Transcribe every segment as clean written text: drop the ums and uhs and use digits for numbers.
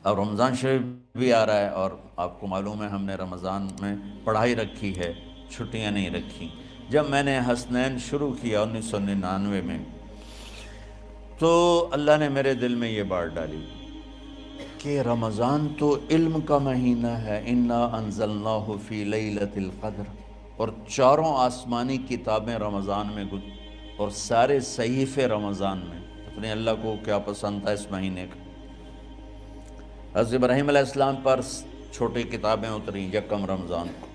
اب رمضان شریف بھی آ رہا ہے، اور آپ کو معلوم ہے ہم نے رمضان میں پڑھائی رکھی ہے، چھٹیاں نہیں رکھی۔ جب میں نے حسنین شروع کیا 1999 میں، تو اللہ نے میرے دل میں یہ بات ڈالی کہ رمضان تو علم کا مہینہ ہے، انا انزلناہ فی لیلۃ القدر، اور چاروں آسمانی کتابیں رمضان میں اور سارے صحیفے رمضان میں۔ پتہ نہیں اللہ کو کیا پسند تھا اس مہینے کا۔ حضرت ابراہیم علیہ السلام پر چھوٹی کتابیں اتریں یکم رمضان کو،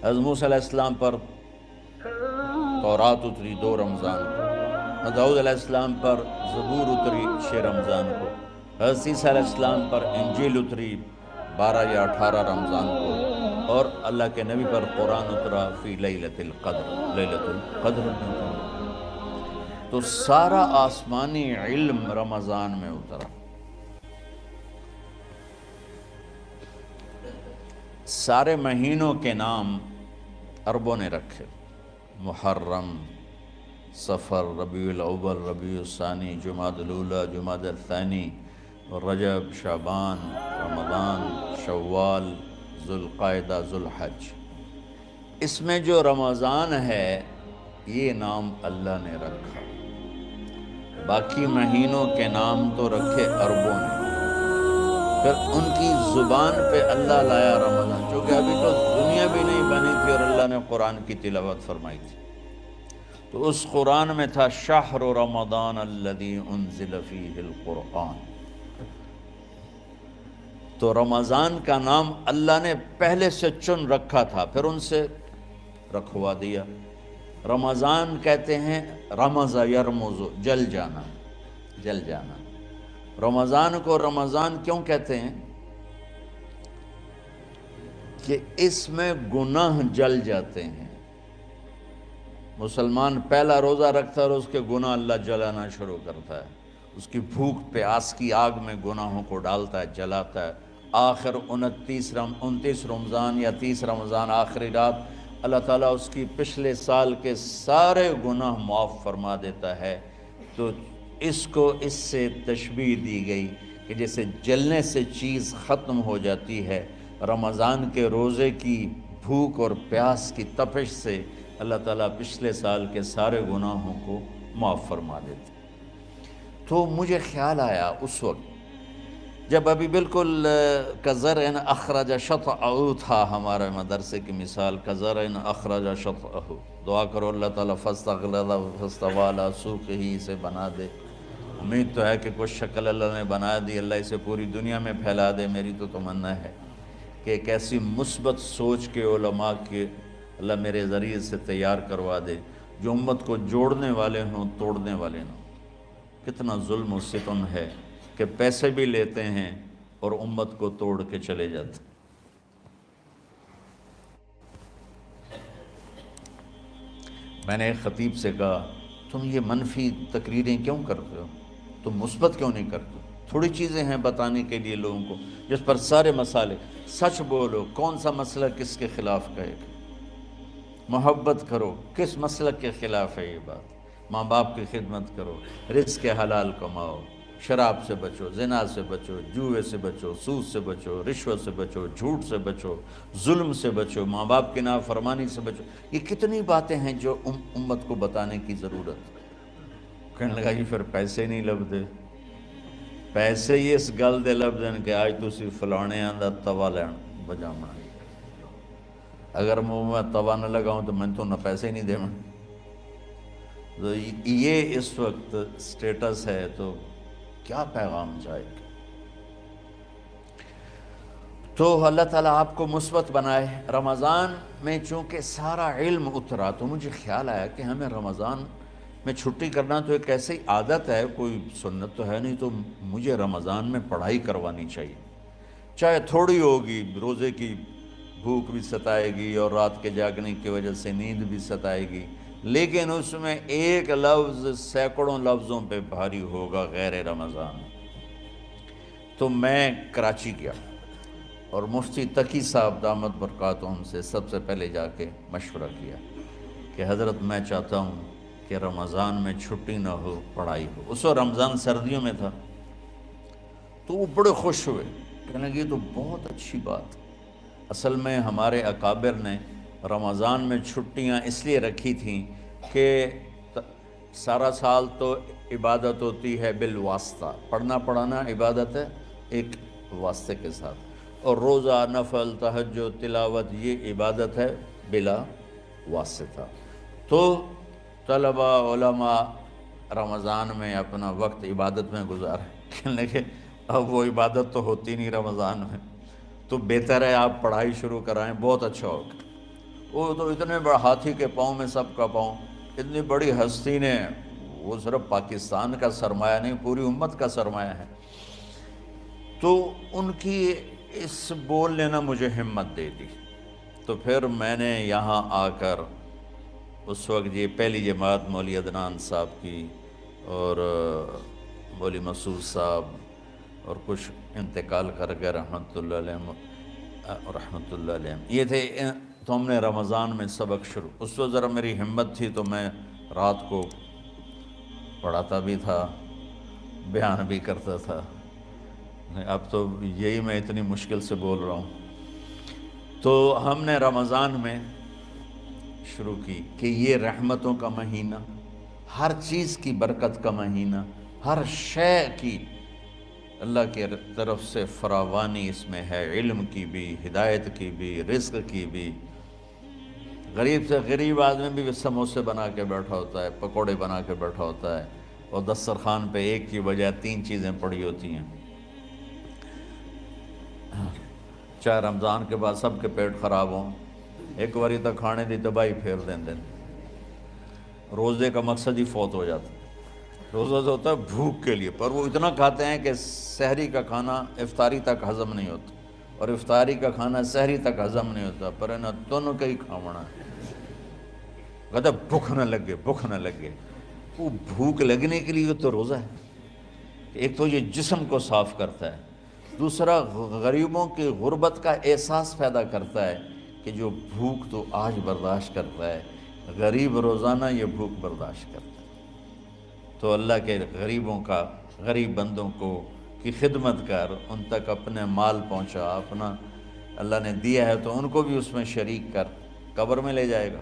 حضرت موسیٰ علیہ السلام پر تورات اتری 2 رمضان کو، حضرت داؤد علیہ السلام پر زبور اتری 6 رمضان کو، حضرت عیسیٰ علیہ السلام پر انجیل اتری 12 یا 18 رمضان کو، اور اللہ کے نبی پر قرآن اترا فی لیلۃ القدر، لیلۃ القدر میں اترا۔ تو سارا آسمانی علم رمضان میں اترا۔ سارے مہینوں کے نام عربوں نے رکھے، محرم، صفر، ربیع الاول، ربیع الثانی، جمادی الاولیٰ، جمادی الثانی، رجب، شعبان، رمضان، شوال، ذوالقعدہ، ذوالحج۔ اس میں جو رمضان ہے یہ نام اللہ نے رکھا، باقی مہینوں کے نام تو رکھے عربوں نے۔ پھر ان کی زبان پہ اللہ لایا رمضان، چونکہ ابھی تو دنیا بھی نہیں بنی تھی اور اللہ نے قرآن کی تلاوت فرمائی تھی، تو اس قرآن میں تھا شہر رمضان الذی انزل فیہ القرآن۔ تو رمضان کا نام اللہ نے پہلے سے چن رکھا تھا، پھر ان سے رکھوا دیا۔ رمضان کہتے ہیں رمض یرمز، جل جانا، جل جانا۔ رمضان کو رمضان کیوں کہتے ہیں؟ کہ اس میں گناہ جل جاتے ہیں۔ مسلمان پہلا روزہ رکھتا ہے اور اس کے گناہ اللہ جلانا شروع کرتا ہے، اس کی بھوک پیاس کی آگ میں گناہوں کو ڈالتا ہے، جلاتا ہے۔ آخر 29 رمضان یا 30 رمضان آخری رات اللہ تعالیٰ اس کی پچھلے سال کے سارے گناہ معاف فرما دیتا ہے۔ تو اس کو اس سے تشبیہ دی گئی کہ جیسے جلنے سے چیز ختم ہو جاتی ہے، رمضان کے روزے کی بھوک اور پیاس کی تپش سے اللہ تعالیٰ پچھلے سال کے سارے گناہوں کو معاف فرما دیتے۔ تو مجھے خیال آیا اس وقت جب ابھی بالکل کزرع اخرج شطأہ تھا، ہمارے مدرسے کی مثال کزرع اخرج شطأہ، دعا کرو اللہ تعالیٰ فاستغلظ فاستوی علی سوقہ اسے بنا دے۔ امید تو ہے کہ کچھ شکل اللہ نے بنا دی، اللہ اسے پوری دنیا میں پھیلا دے۔ میری تو تمنا ہے کہ ایک ایسی مثبت سوچ کے علماء کے اللہ میرے ذریعے سے تیار کروا دے جو امت کو جوڑنے والے ہوں، توڑنے والے نہ ہوں۔ کتنا ظلم و ستم ہے کہ پیسے بھی لیتے ہیں اور امت کو توڑ کے چلے جاتے۔ میں نے ایک خطیب سے کہا تم یہ منفی تقریریں کیوں کرتے ہو، تم مثبت کیوں نہیں کرتے؟ تھوڑی چیزیں ہیں بتانے کے لیے لوگوں کو جس پر سارے مسئلے، سچ بولو، کون سا مسئلہ کس کے خلاف کہے گا، محبت کرو، کس مسلک کے خلاف ہے یہ بات، ماں باپ کی خدمت کرو، رزق حلال کماؤ، شراب سے بچو، زنا سے بچو، جوئے سے بچو، سود سے بچو، رشوت سے بچو، جھوٹ سے بچو، ظلم سے بچو، ماں باپ کی نافرمانی سے بچو۔ یہ کتنی باتیں ہیں جو امت کو بتانے کی ضرورت۔ کہنے لگا یہ پھر پیسے نہیں لبدے، پیسے ہی اس گل دے لبدن کہ آج تسی فلانے آندہ توا لین بجامنا، اگر میں توا نہ لگاؤں تو میں تو نہ پیسے نہیں دے میں۔ تو یہ اس وقت سٹیٹس ہے، تو کیا پیغام جائے گا؟ تو اللہ تعالیٰ آپ کو مثبت بنائے۔ رمضان میں چونکہ سارا علم اترا تو مجھے خیال آیا کہ ہمیں رمضان میں چھٹی کرنا تو ایک ایسی عادت ہے، کوئی سنت تو ہے نہیں، تو مجھے رمضان میں پڑھائی کروانی چاہیے، چاہے تھوڑی ہوگی، روزے کی بھوک بھی ستائے گی اور رات کے جاگنے کی وجہ سے نیند بھی ستائے گی، لیکن اس میں ایک لفظ سینکڑوں لفظوں پہ بھاری ہوگا غیر رمضان۔ تو میں کراچی گیا اور مفتی تقی صاحب دامت برکاتہم سے سب سے پہلے جا کے مشورہ کیا کہ حضرت میں چاہتا ہوں کہ رمضان میں چھٹی نہ ہو، پڑھائی ہو۔ اس وقت رمضان سردیوں میں تھا، تو وہ بڑے خوش ہوئے، کہنے لگے یہ تو بہت اچھی بات۔ اصل میں ہمارے اکابر نے رمضان میں چھٹیاں اس لیے رکھی تھیں کہ سارا سال تو عبادت ہوتی ہے بالواسطہ، پڑھنا پڑھانا عبادت ہے ایک واسطے کے ساتھ، اور روزہ، نفل، تہجد، تلاوت یہ عبادت ہے بلا واسطہ۔ تو طلبہ علماء رمضان میں اپنا وقت عبادت میں گزارے، کہنے لگے اب وہ عبادت تو ہوتی نہیں رمضان میں، تو بہتر ہے آپ پڑھائی شروع کرائیں، بہت اچھا ہوگا۔ وہ تو اتنے بڑے ہاتھی کے پاؤں میں سب کا پاؤں، اتنی بڑی ہستی نے، وہ صرف پاکستان کا سرمایہ نہیں پوری امت کا سرمایہ ہے، تو ان کی اس بول نے نا مجھے ہمت دے دی۔ تو پھر میں نے یہاں آ کر اس وقت یہ پہلی جماعت مولوی عدنان صاحب کی اور مولوی مسعود صاحب اور کچھ انتقال کر گئے رحمۃ اللہ علیہ، یہ تھے، تو ہم نے رمضان میں سبق شروع، اس وقت ذرا میری ہمت تھی تو میں رات کو پڑھاتا بھی تھا، بیان بھی کرتا تھا، اب تو یہی میں اتنی مشکل سے بول رہا ہوں۔ تو ہم نے رمضان میں شروع کی کہ یہ رحمتوں کا مہینہ، ہر چیز کی برکت کا مہینہ، ہر شے کی اللہ کی طرف سے فراوانی اس میں ہے، علم کی بھی، ہدایت کی بھی، رزق کی بھی۔ غریب سے غریب آدمی بھی سموسے بنا کے بیٹھا ہوتا ہے، پکوڑے بنا کے بیٹھا ہوتا ہے، اور دسترخوان پہ ایک کی بجائے 3 چیزیں پڑی ہوتی ہیں، چاہے رمضان کے بعد سب کے پیٹ خراب ہوں، ایک واری تک کھانے دی تباہی پھیر دیں۔ روزے کا مقصد ہی فوت ہو جاتا ہے۔ روزہ تو ہوتا ہے بھوک کے لیے، پر وہ اتنا کھاتے ہیں کہ سحری کا کھانا افطاری تک ہضم نہیں ہوتا، اور افطاری کا کھانا سحری تک ہضم نہیں ہوتا، پر انہیں دونوں کا ہی کھاونا ہے۔ کہتا بھوک نہ لگے، بھوک نہ لگے، وہ بھوک لگنے کے لیے تو روزہ ہے۔ ایک تو یہ جسم کو صاف کرتا ہے، دوسرا غریبوں کی غربت کا احساس پیدا کرتا ہے کہ جو بھوک تو آج برداشت کرتا ہے، غریب روزانہ یہ بھوک برداشت کرتا ہے۔ تو اللہ کے غریبوں کا، غریب بندوں کو کی خدمت کر، ان تک اپنے مال پہنچا، اپنا اللہ نے دیا ہے تو ان کو بھی اس میں شریک کر، قبر میں لے جائے گا۔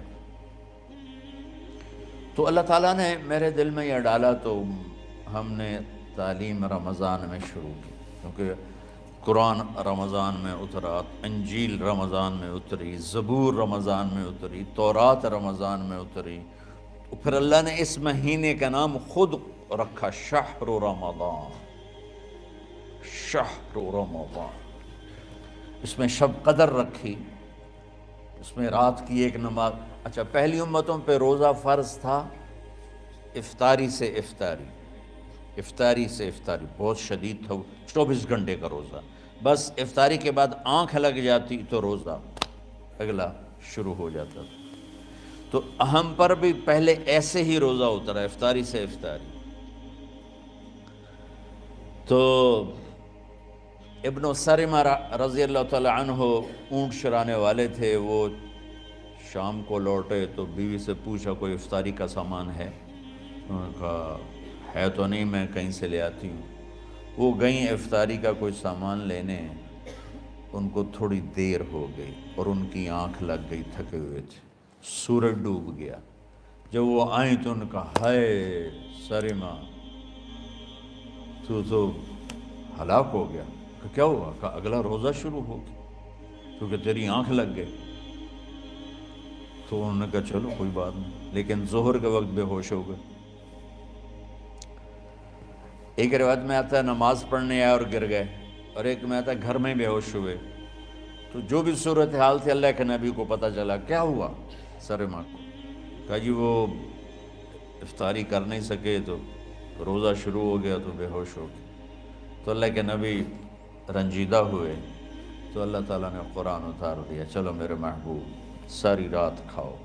تو اللہ تعالیٰ نے میرے دل میں یہ ڈالا، تو ہم نے تعلیم رمضان میں شروع کی، کیونکہ قرآن رمضان میں اترا، انجیل رمضان میں اتری، زبور رمضان میں اتری، تورات رمضان میں اتری۔ پھر اللہ نے اس مہینے کا نام خود رکھا، شہر رمضان، شہر رمضان۔ اس میں شب قدر رکھی، اس میں رات کی ایک نماز۔ اچھا، پہلی امتوں پہ روزہ فرض تھا افطاری سے افطاری، افطاری سے افطاری، بہت شدید تھا، 24 گھنٹے کا روزہ، بس افطاری کے بعد آنکھ لگ جاتی تو روزہ اگلا شروع ہو جاتا تھا۔ تو ہم پر بھی پہلے ایسے ہی روزہ اترا، افطاری سے افطاری۔ تو ابن سرمہ رضی اللہ تعالی عنہ اونٹ چرانے والے تھے، وہ شام کو لوٹے تو بیوی سے پوچھا کوئی افطاری کا سامان ہے؟ انہوں نے کہا ہے تو نہیں، میں کہیں سے لے آتی ہوں۔ وہ گئیں افطاری کا کوئی سامان لینے، ان کو تھوڑی دیر ہو گئی اور ان کی آنکھ لگ گئی، تھکے ہوئے تھے، سورج ڈوب گیا۔ جب وہ آئیں تو ان کا ہائے سرمہ تو ہلاک ہو گیا۔ کہ کیا ہوا؟ کہ اگلا روزہ شروع ہو گیا کیونکہ تیری آنکھ لگ گئی۔ تو انہوں نے کہا چلو کوئی بات نہیں، لیکن ظہر کے وقت بے ہوش ہو گئے۔ ایک روایت میں آتا ہے نماز پڑھنے آئے اور گر گئے، اور ایک میں آتا ہے گھر میں بے ہوش ہوئے۔ تو جو بھی صورتحال تھی اللہ کے نبی کو پتہ چلا۔ کیا ہوا سرمہ کو؟ کہا جی وہ افطاری کر نہیں سکے تو روزہ شروع ہو گیا تو بے ہوش ہو گئے۔ تو اللہ کے نبی رنجیدہ ہوئے، تو اللہ تعالیٰ نے قرآن اتار دیا، چلو میرے محبوب ساری رات کھاؤ،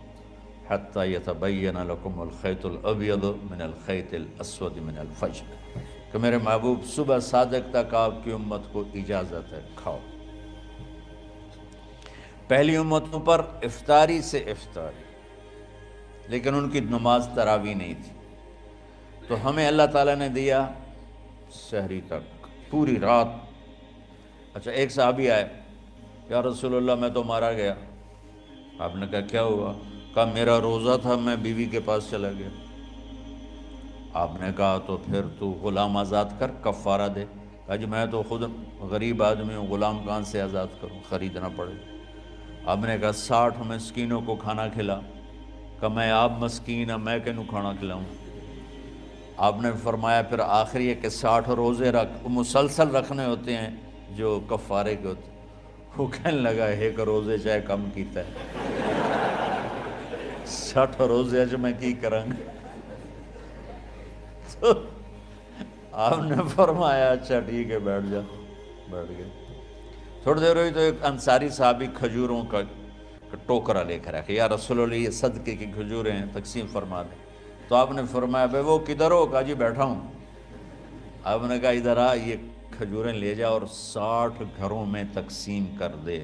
حتیٰ یتبین لکم الخیط الابیض من الخیط الاسود من الفجر، کہ میرے محبوب صبح صادق تک آپ کی امت کو اجازت ہے، کھاؤ۔ پہلی امتوں پر افطاری سے افطاری، لیکن ان کی نماز تراویح نہیں تھی، تو ہمیں اللہ تعالیٰ نے دیا سحری تک، پوری رات۔ اچھا ایک صحابی آئے، یا رسول اللہ میں تو مارا گیا۔ آپ نے کہا کیا ہوا؟ کہا میرا روزہ تھا، میں بیوی کے پاس چلا گیا۔ آپ نے کہا تو پھر تو غلام آزاد کر، کفارہ دے۔ کہا جی میں تو خود غریب آدمی ہوں، غلام کہاں سے آزاد کروں، خریدنا پڑے۔ آپ نے کہا 60 مسکینوں کو کھانا کھلا۔ کہ میں آپ مسکین میں کنوں کھانا کھلاؤں؟ آپ نے فرمایا پھر آخری ہے کہ 60 روزے مسلسل رکھنے ہوتے ہیں جو کفارے کے ہوتے ہیں۔ وہ کہنے لگا ایک روزے چاہے کم کیتا ہے، 60 روزے اچ میں کی کروں گا؟ تو آپ نے فرمایا اچھا ٹھیک ہے بیٹھ جا۔ بیٹھ گئے۔ تھوڑی دیر ہوئی تو ایک انصاری صحابی کھجوروں کا ٹوکرا لے کر آیا، یا رسول اللہ یہ صدقے کی کھجوریں ہیں، تقسیم فرما دیں۔ تو آپ نے فرمایا بھائی وہ کدھر ہو؟ کہا جی بیٹھا ہوں۔ آپ نے کہا ادھر آ، یہ کھجوریں لے جا اور 60 گھروں میں تقسیم کر دے۔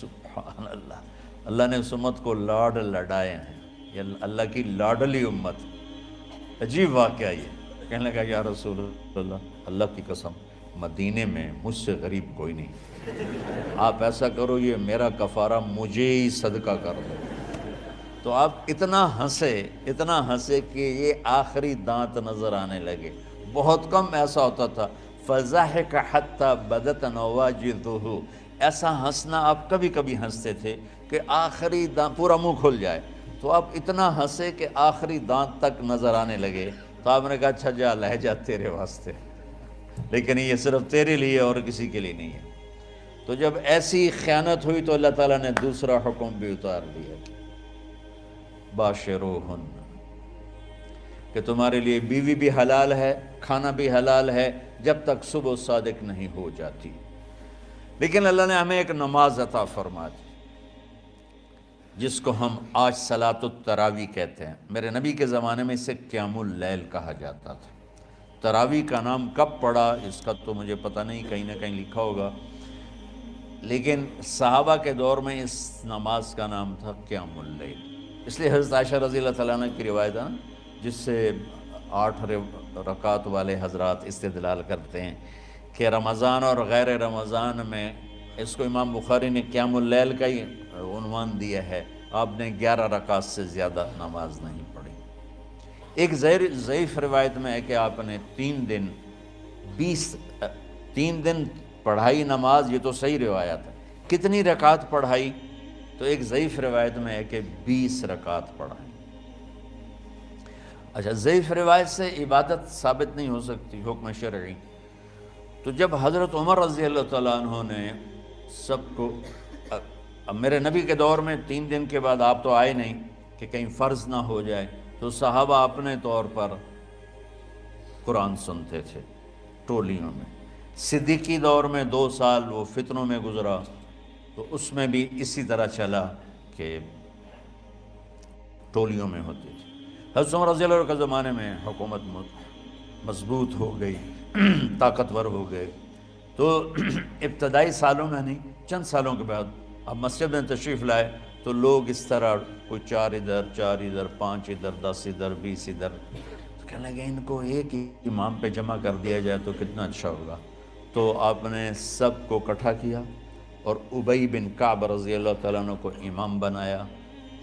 سبحان اللہ، اللہ نے اس امت کو لاڈ لڈائے ہیں، یہ اللہ کی لاڈلی امت۔ عجیب واقعہ یہ، کہنے لگا یا رسول اللہ، اللہ کی قسم مدینے میں مجھ سے غریب کوئی نہیں، آپ ایسا کرو یہ میرا کفارہ مجھے ہی صدقہ کر دو۔ تو آپ اتنا ہنسے کہ یہ آخری دانت نظر آنے لگے۔ بہت کم ایسا ہوتا تھا، فَضَحِكَ حَتَّى بَدَتْ نَوَاجِذُهُ، ایسا ہنسنا آپ کبھی کبھی ہنستے تھے کہ آخری دانت پورا منہ کھل جائے۔ تو آپ اتنا ہنسے کہ آخری دانت تک نظر آنے لگے۔ تو آپ نے کہا اچھا جا لے جا تیرے واسطے، لیکن یہ صرف تیرے لیے اور کسی کے لیے نہیں ہے۔ تو جب ایسی خیانت ہوئی تو اللہ تعالیٰ نے دوسرا حکم بھی اتار دیا، باشروہن، کہ تمہارے لیے بیوی بھی حلال ہے، کھانا بھی حلال ہے جب تک صبح صادق نہیں ہو جاتی۔ لیکن اللہ نے ہمیں ایک نماز عطا فرما دی جس کو ہم آج صلاۃ التراویح کہتے ہیں۔ میرے نبی کے زمانے میں اسے قیام اللیل کہا جاتا تھا۔ تراویح کا نام کب پڑا اس کا تو مجھے پتہ نہیں، کہیں نہ کہیں لکھا ہوگا، لیکن صحابہ کے دور میں اس نماز کا نام تھا قیام اللیل۔ اس لیے حضرت عائشہ رضی اللہ تعالیٰ عنہ کی روایت ہے جس سے 8 رکعت والے حضرات استدلال کرتے ہیں کہ رمضان اور غیر رمضان میں، اس کو امام بخاری نے قیام اللیل کا ہی عنوان دیا ہے، آپ نے 11 رکعت سے زیادہ نماز نہیں پڑھی۔ ایک ضعیف روایت میں ہے کہ آپ نے 3 دن پڑھائی نماز، یہ تو صحیح روایت ہے۔ کتنی رکعت پڑھائی؟ تو ایک ضعیف روایت میں ہے کہ 20 رکعت پڑھائی۔ اچھا ضعیف روایت سے عبادت ثابت نہیں ہو سکتی، حکم شرعی۔ تو جب حضرت عمر رضی اللہ تعالیٰ عنہ نے سب کو، اب میرے نبی کے دور میں 3 دن کے بعد آپ تو آئے نہیں کہ کہیں فرض نہ ہو جائے، تو صحابہ اپنے طور پر قرآن سنتے تھے ٹولیوں میں۔ صدیقی دور میں 2 سال وہ فتنوں میں گزرا، تو اس میں بھی اسی طرح چلا کہ ٹولیوں میں ہوتے تھے۔ حضرت عمر رضی اللہ عنہ کے زمانے میں حکومت مضبوط ہو گئی، طاقتور ہو گئے، تو ابتدائی سالوں میں نہیں، چند سالوں کے بعد اب مسجد میں تشریف لائے تو لوگ اس طرح کوئی 4 ادھر 4 ادھر 5 ادھر 10 ادھر 20 ادھر، تو کہنے لگے ان کو ایک ہی امام پہ جمع کر دیا جائے تو کتنا اچھا ہوگا۔ تو آپ نے سب کو اکٹھا کیا اور ابی بن کعب رضی اللہ تعالیٰ عنہ کو امام بنایا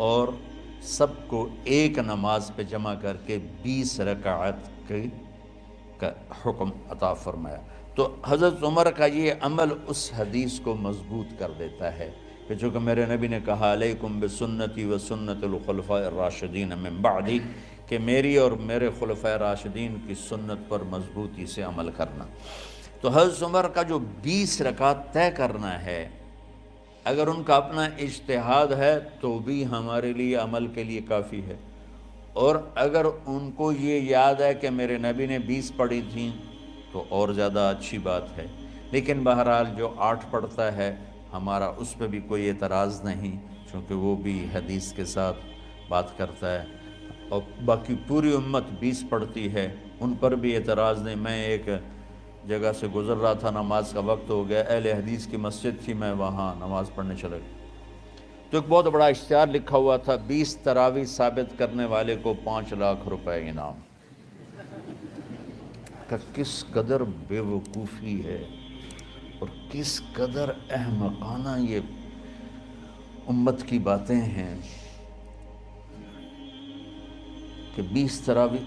اور سب کو ایک نماز پہ جمع کر کے 20 رکعت کا حکم عطا فرمایا۔ تو حضرت عمر کا یہ عمل اس حدیث کو مضبوط کر دیتا ہے کہ چونکہ میرے نبی نے کہا علیکم بسنتی و سنت الخلفاء الراشدین من بعدی، کہ میری اور میرے خلفاء راشدین کی سنت پر مضبوطی سے عمل کرنا۔ تو حضرت عمر کا جو 20 رکعت طے کرنا ہے، اگر ان کا اپنا اجتہاد ہے تو بھی ہمارے لیے عمل کے لیے کافی ہے، اور اگر ان کو یہ یاد ہے کہ میرے نبی نے 20 پڑھی تھیں تو اور زیادہ اچھی بات ہے۔ لیکن بہرحال جو 8 پڑھتا ہے ہمارا اس پہ بھی کوئی اعتراض نہیں، چونکہ وہ بھی حدیث کے ساتھ بات کرتا ہے، اور باقی پوری امت 20 پڑھتی ہے، ان پر بھی اعتراض نہیں۔ میں ایک جگہ سے گزر رہا تھا، نماز کا وقت ہو گیا، اہل حدیث کی مسجد تھی، میں وہاں نماز پڑھنے چلا گیا تو ایک بہت بڑا اشتہار لکھا ہوا تھا، 20 تراویح ثابت کرنے والے کو 5 لاکھ روپے انعام۔ کہ کس قدر بے وقوفی ہے اور کس قدر احمقانہ یہ امت کی باتیں ہیں کہ 20 تراویح،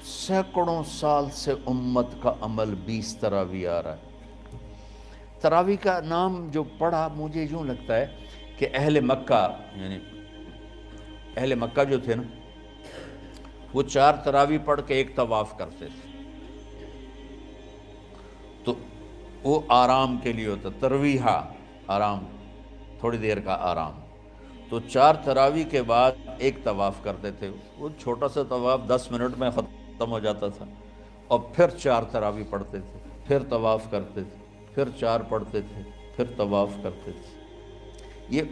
سینکڑوں سال سے امت کا عمل 20 تراویح آ رہا ہے۔ تراویح کا نام جو پڑھا مجھے یوں لگتا ہے کہ اہل مکہ، یعنی اہل مکہ جو تھے نا، وہ 4 تراویح پڑھ کے ایک طواف کرتے تھے، تو وہ آرام کے لیے ہوتا، ترویحہ آرام، تھوڑی دیر کا آرام، تو 4 تراویح کے بعد ایک طواف کرتے تھے۔ وہ چھوٹا سا طواف 10 منٹ میں ختم ہو جاتا تھا، اور پھر 4 تراویح پڑھتے تھے، پھر طواف کرتے تھے، پھر 4 پڑھتے تھے، پھر طواف کرتے تھے۔ یہ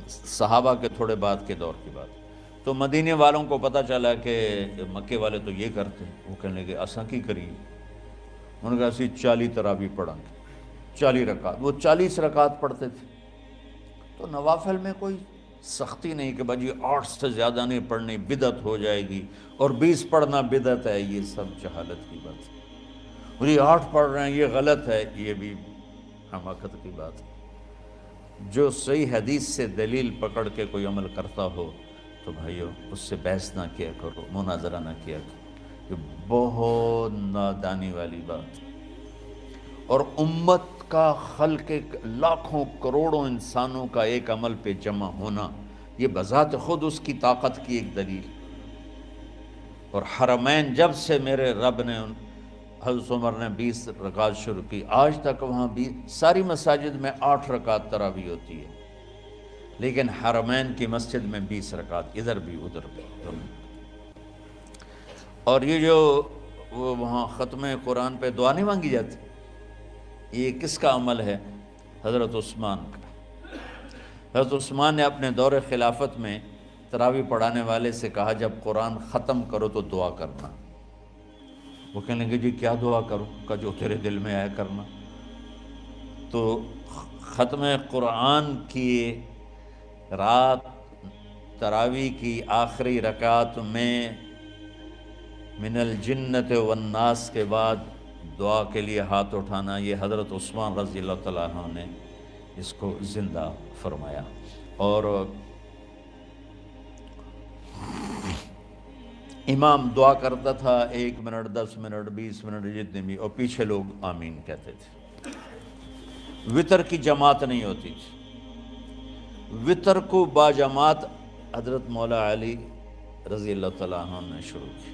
صحابہ کے تھوڑے بعد کے دور کی بات۔ تو مدینے والوں کو پتہ چلا کہ مکے والے تو یہ کرتے ہیں، وہ کہنے لگے اساں کی کریے؟ انہوں نے کہا اسی 40 تراویح پڑھیں گے، 40 رکعت، وہ 40 رکعت پڑھتے تھے۔ تو نوافل میں کوئی سختی نہیں کہ بھائی 8 سے زیادہ نہیں پڑھنی، بدعت ہو جائے گی، اور 20 پڑھنا بدعت ہے، یہ سب جہالت کی بات ہے۔ اور یہ 8 پڑھ رہے ہیں یہ غلط ہے، یہ بھی حماقت کی بات ہے۔ جو صحیح حدیث سے دلیل پکڑ کے کوئی عمل کرتا ہو تو بھائیو اس سے بحث نہ کیا کرو، مناظرہ نہ کیا کرو، یہ بہت نادانی والی بات ہے۔ اور امت کا خلق لاکھوں کروڑوں انسانوں کا ایک عمل پہ جمع ہونا، یہ بذات خود اس کی طاقت کی ایک دلیل۔ اور حرمین جب سے میرے رب نے، حضرت عمر نے 20 رکعت شروع کی، آج تک وہاں بھی ساری مساجد میں 8 رکعت تراویح ہوتی ہے، لیکن حرمین کی مسجد میں 20 رکعت، ادھر بھی ادھر بھی۔ اور یہ جو وہ وہاں ختم قرآن پہ دعا نہیں مانگی جاتی، یہ کس کا عمل ہے؟ حضرت عثمان کا۔ حضرت عثمان نے اپنے دور خلافت میں تراویح پڑھانے والے سے کہا جب قرآن ختم کرو تو دعا کرنا۔ وہ کہنے لگے جی کیا دعا کروں؟ کہ جو تیرے دل میں آیا کرنا۔ تو ختم قرآن کی رات تراویح کی آخری رکعت میں من الجنت والناس کے بعد دعا کے لیے ہاتھ اٹھانا، یہ حضرت عثمان رضی اللہ تعالیٰ عنہ نے اس کو زندہ فرمایا۔ اور امام دعا کرتا تھا 1 منٹ، 10 منٹ، 20 منٹ، جتنے بھی، اور پیچھے لوگ آمین کہتے تھے۔ وطر کی جماعت نہیں ہوتی تھی، وطر کو باجماعت حضرت مولا علی رضی اللہ تعالیٰ عنہ نے شروع کی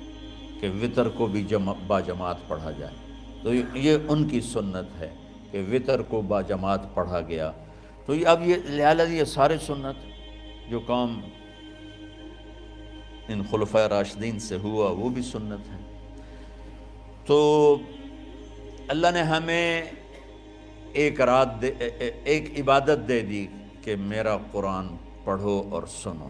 کہ وطر کو بھی باجماعت پڑھا جائے۔ تو یہ ان کی سنت ہے کہ وطر کو باجماعت پڑھا گیا۔ تو اب یہ لہٰذا یہ سارے سنت جو کام ان خلفۂ راشدین سے ہوا وہ بھی سنت ہے۔ تو اللہ نے ہمیں ایک عبادت دے دی کہ میرا قرآن پڑھو اور سنو۔